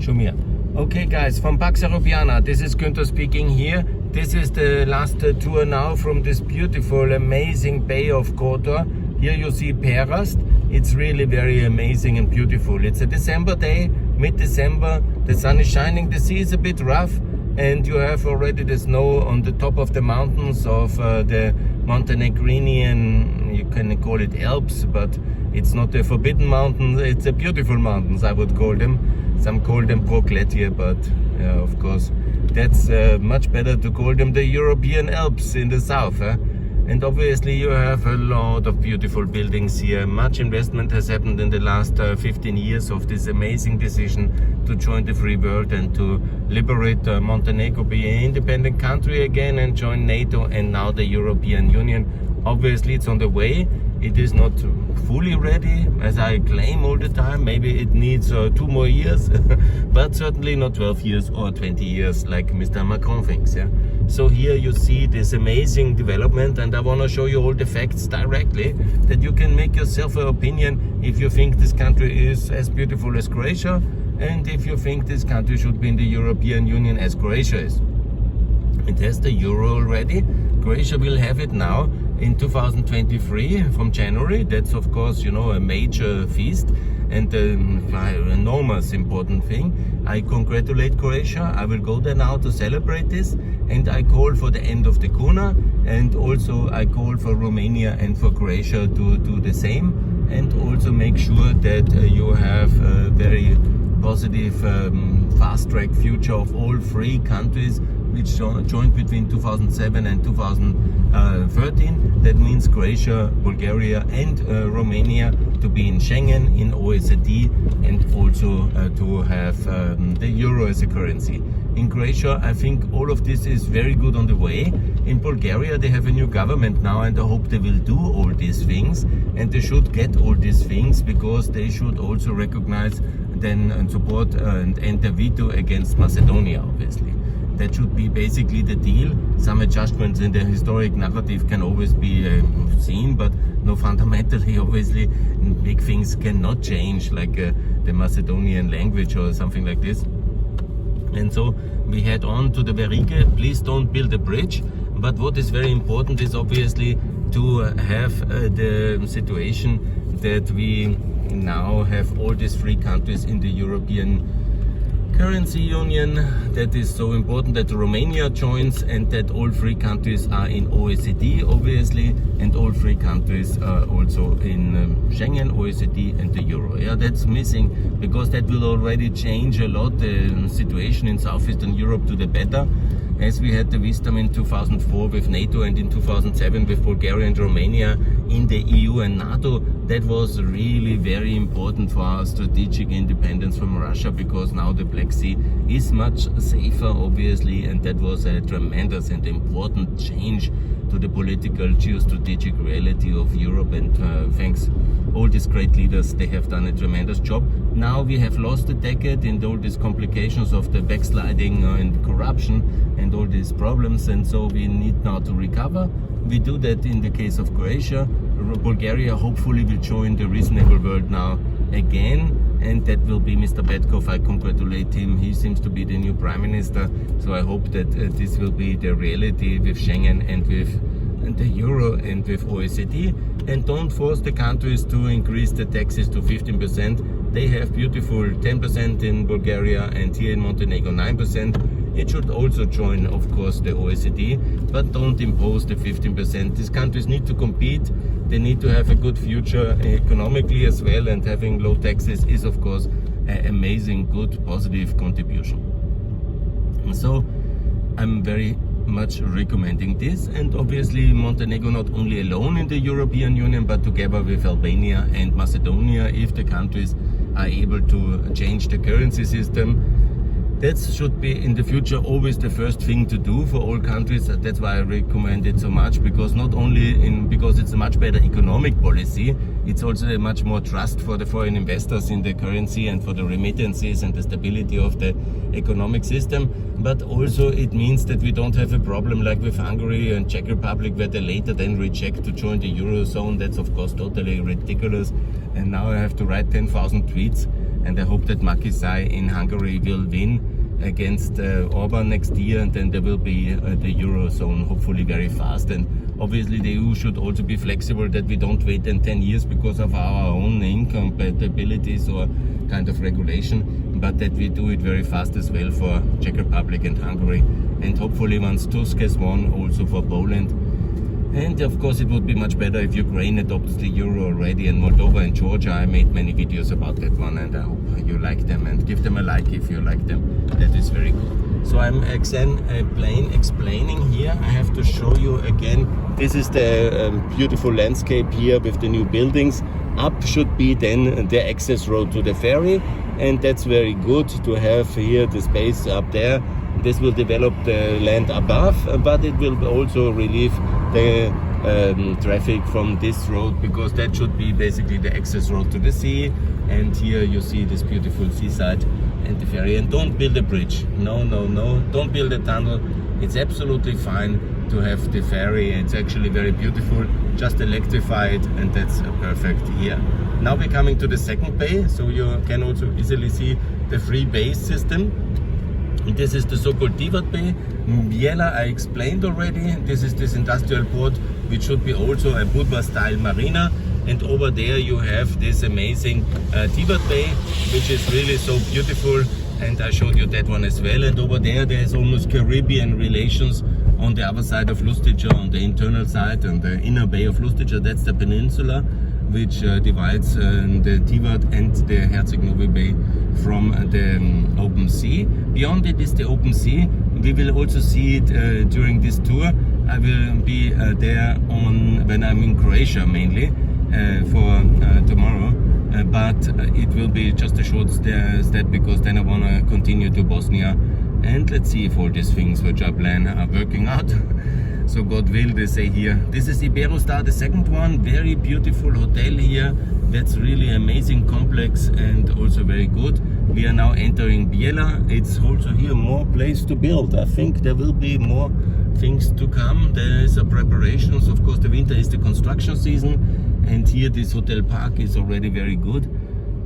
Show me. Okay guys, from Pax Europiana, this is Kotor speaking here. This is the last tour now from this beautiful, amazing bay of Kotor. Here you see Perast. It's really very amazing and beautiful. It's a December day, mid-December. The sun is shining, the sea is a bit rough, and you have already the snow on the top of the mountains of the Montenegrinian, you can call it Alps, but it's not a forbidden mountain, it's a beautiful mountains, I would call them. Some call them Prokletje, but of course that's much better to call them the European Alps in the south. And obviously you have a lot of beautiful buildings here. Much investment has happened in the last 15 years of this amazing decision to join the free world and to liberate Montenegro, be an independent country again and join NATO and now the European Union. Obviously it's on the way. It is not fully ready, as I claim all the time. Maybe it needs 2 more years, but certainly not 12 years or 20 years like Mr. Macron thinks. Yeah. So here you see this amazing development, and I want to show you all the facts directly, that you can make yourself an opinion if you think this country is as beautiful as Croatia, and if you think this country should be in the European Union as Croatia is. It has the euro already. Croatia will have it now in 2023 from January. That's of course, you know, a major feast and an enormous important thing. I congratulate Croatia. I will go there now to celebrate this, and I call for the end of the kuna, and also I call for Romania and for Croatia to do the same, and also make sure that you have a very positive fast-track future of all 3 countries which joined between 2007 and 2013. That means Croatia, Bulgaria and Romania to be in Schengen, in OECD, and also to have the euro as a currency. In Croatia, I think all of this is very good on the way. In Bulgaria, they have a new government now, and I hope they will do all these things, and they should get all these things, because they should also recognize then and support and enter veto against Macedonia, obviously. That should be basically the deal. Some adjustments in the historic narrative can always be seen, but no, fundamentally, obviously, big things cannot change, like the Macedonian language or something like this. And so we head on to the Verige. Please don't build a bridge. But what is very important is obviously to have the situation that we now have all these 3 countries in the European currency union. That is so important, that Romania joins, and that all 3 countries are in OECD, obviously, and all 3 countries are also in Schengen, OECD and the euro. Yeah, that's missing, because that will already change a lot the situation in Southeastern Europe to the better, as we had the wisdom in 2004 with NATO and in 2007 with Bulgaria and Romania in the EU and NATO. That was really very important for our strategic independence from Russia, because now the Black Sea is much safer, obviously, and that was a tremendous and important change to the political geostrategic reality of Europe, and thanks all these great leaders, they have done a tremendous job. Now we have lost a decade in all these complications of the backsliding and corruption and all these problems, and so we need now to recover. We do that in the case of Croatia. Bulgaria hopefully will join the reasonable world now again, and that will be Mr. Petkov. I congratulate him. He seems to be the new prime minister, so I hope that this will be the reality with Schengen and with the euro and with OECD. And don't force the countries to increase the taxes to 15%. They have beautiful 10% in Bulgaria, and here in Montenegro 9%. It should also join, of course, the OECD, but don't impose the 15%. These countries need to compete. They need to have a good future economically as well, and having low taxes is, of course, an amazing, good, positive contribution. So I'm very much recommending this, and obviously Montenegro not only alone in the European Union, but together with Albania and Macedonia, if the countries are able to change the currency system. That should be in the future always the first thing to do for all countries. That's why I recommend it so much, because not only because it's a much better economic policy, it's also a much more trust for the foreign investors in the currency and for the remittances and the stability of the economic system. But also it means that we don't have a problem like with Hungary and Czech Republic, where they later then reject to join the Eurozone. That's of course totally ridiculous. And now I have to write 10,000 tweets and I hope that Makisai in Hungary will win against Orban next year, and then there will be the Eurozone hopefully very fast. And obviously the EU should also be flexible, that we don't wait 10 years because of our own incompatibilities or kind of regulation, but that we do it very fast as well for Czech Republic and Hungary, and hopefully once Tusk has won, also for Poland. And of course it would be much better if Ukraine adopts the euro already, and Moldova and Georgia. I made many videos about that one, and I hope you like them, and give them a like if you like them. That is very good. So I'm explaining here. I have to show you again. This is the beautiful landscape here with the new buildings. Up should be then the access road to the ferry, and that's very good to have here the space up there. This will develop the land above, but it will also relieve the traffic from this road, because that should be basically the access road to the sea. And here you see this beautiful seaside and the ferry. And don't build a bridge. No, don't build a tunnel. It's absolutely fine to have the ferry. It's actually very beautiful. Just electrify it, and that's perfect here. Now we're coming to the second bay, so you can also easily see the 3 bay system. This is the so-called Tivat Bay. Biela I explained already. This is this industrial port, which should be also a Budva-style marina. And over there you have this amazing Tivat Bay, which is really so beautiful. And I showed you that one as well. And over there is almost Caribbean relations on the other side of Lusticia, on the internal side, and the inner bay of Lusticia. That's the peninsula, which divides the Tivat and the Herzegnovi Bay from the open sea. Beyond it is the open sea. We will also see it during this tour. I will be there when I'm in Croatia mainly for tomorrow, but it will be just a short step, because then I want to continue to Bosnia, and let's see if all these things which I plan are working out. So God will, they say here. This is Iberostar, the second one. Very beautiful hotel here. That's really amazing complex and also very good. We are now entering Biela. It's also here more place to build. I think there will be more things to come. There is a preparations. Of course, the winter is the construction season. And here this hotel park is already very good.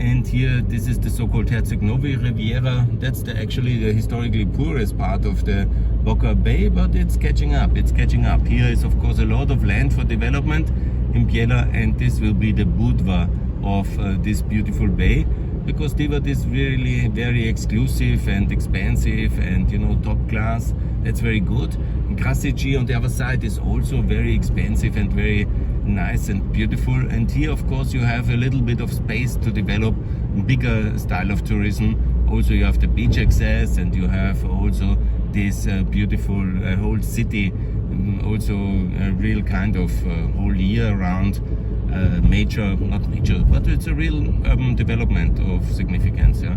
And here, this is the so-called Herzegnovi Riviera. That's actually the historically poorest part of the Kotor Bay, but it's catching up. It's catching up. Here is, of course, a lot of land for development in Biela, and this will be the Budva of this beautiful bay, because Tivat is really very exclusive and expensive and, you know, top class. That's very good. Krasici on the other side is also very expensive and very nice and beautiful. And here, of course, you have a little bit of space to develop bigger style of tourism. Also, you have the beach access, and you have also this beautiful whole city, also a real kind of whole year round not major, but it's a real urban development of significance. Yeah?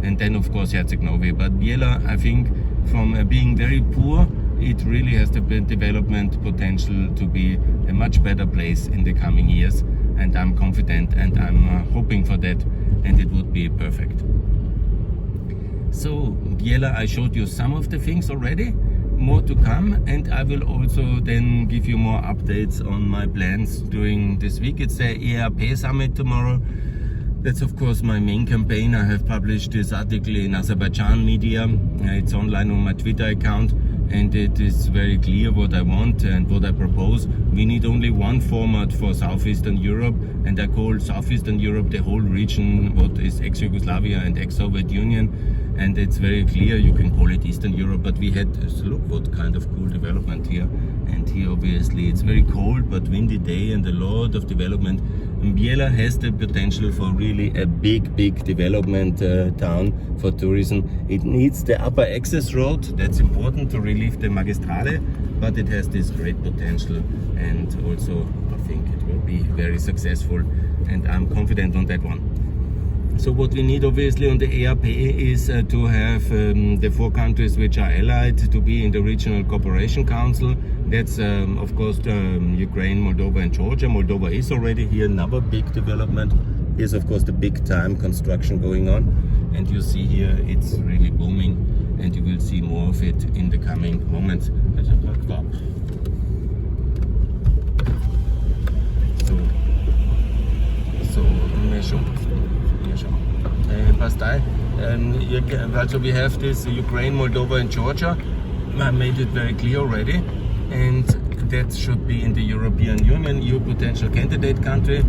And then, of course, Herzegnovi. But Biela, I think, from being very poor, it really has the development potential to be a much better place in the coming years, and I'm confident and I'm hoping for that, and it would be perfect. So Biela, I showed you some of the things already, more to come, and I will also then give you more updates on my plans during this week. It's the ERP summit tomorrow. That's of course my main campaign. I have published this article in Azerbaijan media. It's online on my Twitter account, and it is very clear what I want and what I propose. We need only one format for Southeastern Europe, and I call Southeastern Europe the whole region, what is ex-Yugoslavia and ex-Soviet Union. And it's very clear, you can call it Eastern Europe, but we had, look what kind of cool development here. And here obviously it's very cold but windy day and a lot of development. And Biela has the potential for really a big development town for tourism. It needs the upper access road, that's important to relieve the Magistrale, but it has this great potential, and also I think it will be very successful, and I'm confident on that one. So what we need obviously on the ERP is to have the 4 countries which are allied to be in the Regional Cooperation Council. That's of course Ukraine, Moldova and Georgia. Moldova is already here, another big development. Here's of course the big time construction going on, and you see here it's really booming, and you will see more of it in the coming moments. So, Pastai. Also we have this Ukraine, Moldova and Georgia. I made it very clear already, and that should be in the European Union, EU potential candidate country.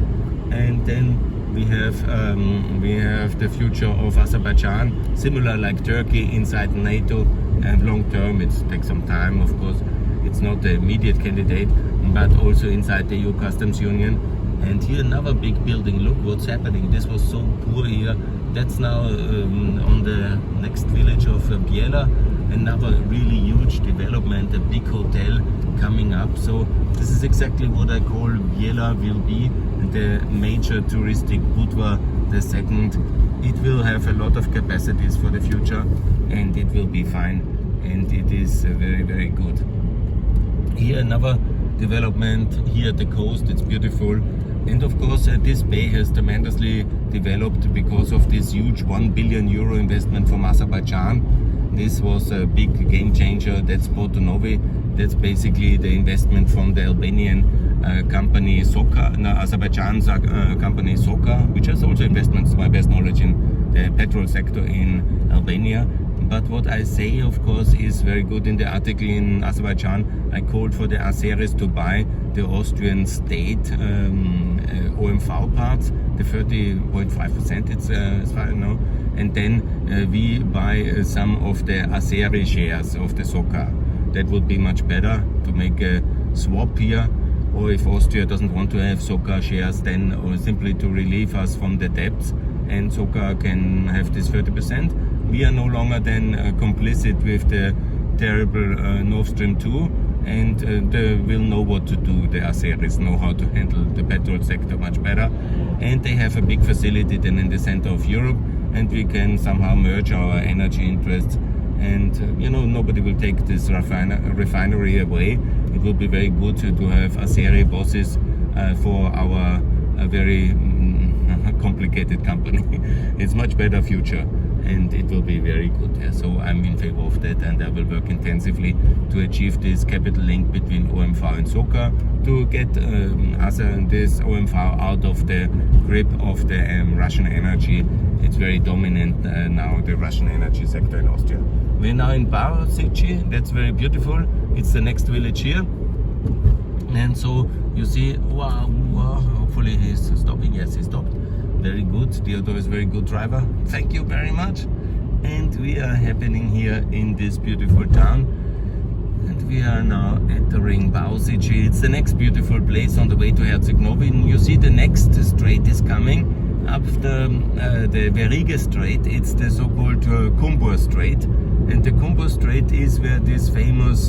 And then we have the future of Azerbaijan, similar like Turkey, inside NATO, and long term it takes some time, of course. It's not the immediate candidate, but also inside the EU customs union. And here another big building. Look what's happening. This was so poor here. That's now on the next village of Biela. Another really huge development, a big hotel coming up. So this is exactly what I call Biela will be the major touristic Budva II. It will have a lot of capacities for the future, and it will be fine, and it is very, very good. Here another development here at the coast. It's beautiful. And of course this bay has tremendously developed because of this huge €1 billion investment from Azerbaijan. This was a big game changer. That's Porto Novi. That's basically the investment from the Albanian company Soka, Azerbaijan's company Soka, which has also investments, to my best knowledge, in the petrol sector in Albania. But what I say, of course, is very good. In the article in Azerbaijan, I called for the Azeris to buy the Austrian state OMV parts, the 30.5%, it's as far as I know. And then we buy some of the Azeri shares of the Soka. That would be much better to make a swap here. Or if Austria doesn't want to have Soka shares, then or simply to relieve us from the debts, and Soka can have this 30%. We are no longer then complicit with the terrible Nord Stream 2, and they will know what to do. The Azeris know how to handle the petrol sector much better, and they have a big facility then in the center of Europe, and we can somehow merge our energy interests. And nobody will take this refinery away. It will be very good to have Azeri bosses for our very complicated company. It's much better future, and it will be very good. Yeah. So I'm in favor of that, and I will work intensively to achieve this capital link between OMV and Soka, to get this OMV out of the grip of the Russian energy. It's very dominant now, the Russian energy sector in Austria. We're now in Barosici. That's very beautiful. It's the next village here. And so you see, wow, hopefully he's stopping. Yes, he stopped. Very good. Theodore is a very good driver. Thank you very much. And we are happening here in this beautiful town. And we are now entering Barosici. It's the next beautiful place on the way to Herzegnovi. You see the next strait is coming. After the Verige Strait, it's the so-called Kumbur Strait. And the Kumbur Strait is where this famous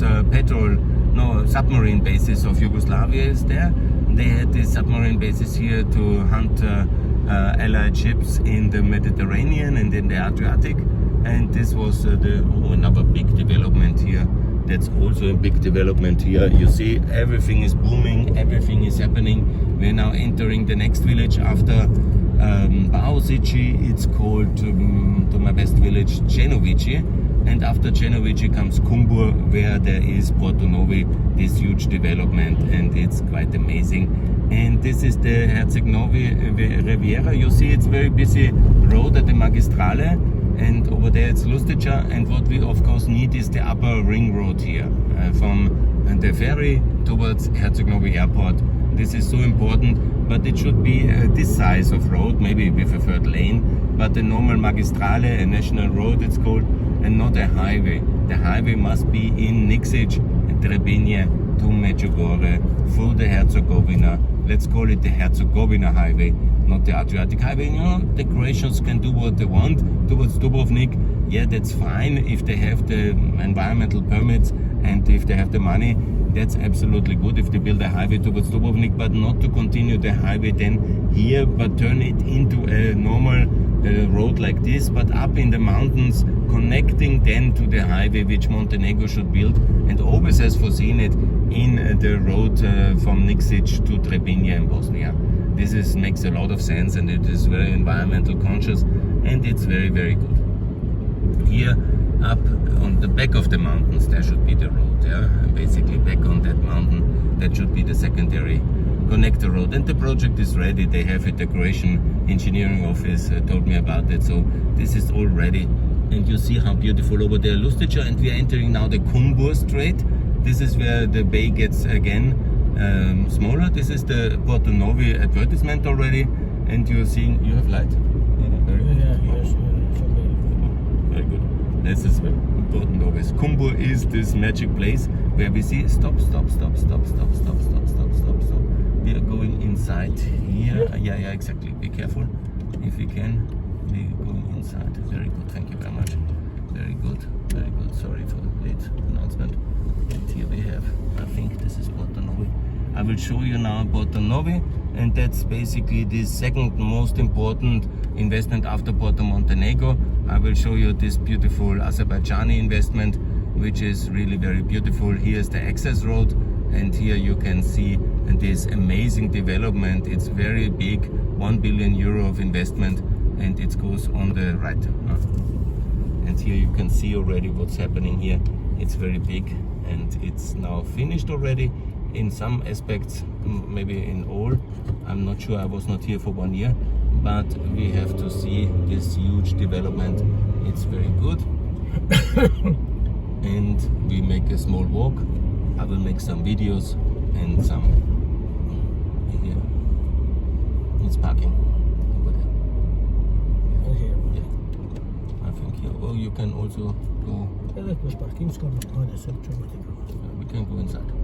submarine basis of Yugoslavia is there. They had these submarine bases here to hunt Allied ships in the Mediterranean and in the Adriatic. And this was another big development here. That's also a big development here. You see, everything is booming, everything is happening. We're now entering the next village after Barosici. It's called, to my best village, Genovici. And after Genovici comes Kumbur, where there is Porto Novi, this huge development, and it's quite amazing. And this is the Herzegnovi Riviera. You see, it's very busy road at the Magistrale, and over there it's Lustica. And what we of course need is the upper ring road here, from the ferry towards Herzegnovi Airport. This is so important, but it should be this size of road, maybe with a third lane, but a normal Magistrale, a national road it's called, and not a highway. The highway must be in Nikšić and Trebinje to Medjugorje through the Herzegovina. Let's call it the Herzegovina highway, not the Adriatic highway. The Croatians can do what they want towards Dubrovnik. Yeah, that's fine if they have the environmental permits and if they have the money. That's absolutely good if they build a highway towards Dubrovnik, but not to continue the highway then here, but turn it into a normal road like this, but up in the mountains, connecting then to the highway which Montenegro should build, and always has foreseen it in the road from Nikšić to Trebinje in Bosnia. This makes a lot of sense, and it is very environmental conscious, and it's very, very good. Here up on the back of the mountains there should be the road, yeah, and basically back on that mountain that should be the secondary connect the road. And the project is ready. They have a decoration engineering office told me about it. So this is all ready. And you see how beautiful over there Lusticia. And we are entering now the Kumbur Strait. This is where the bay gets again smaller. This is the Porto Novi advertisement already. And you're seeing, you have light? Yes. Very good. This is important always. Kumbur is this magic place where we see stop. We are going inside here. Yeah, exactly. Be careful. If we can, we are going inside. Very good. Thank you very much. Very good. Sorry for the late announcement. And here we have, I think this is Porto Novi. I will show you now Porto Novi, and that's basically the second most important investment after Porto Montenegro. I will show you this beautiful Azerbaijani investment, which is really very beautiful. Here's the access road, and here you can see this amazing development. It's very big, 1 billion euro of investment, and it goes on the right. And here you can see already what's happening here. It's very big, and it's now finished already. In some aspects, maybe in all, I'm not sure, I was not here for 1 year, but we have to see this huge development. It's very good. And we make a small walk. I will make some videos and some here. It's parking over there. Here. Yeah, I think here. Or you can also go. Evet, parking. We can go inside.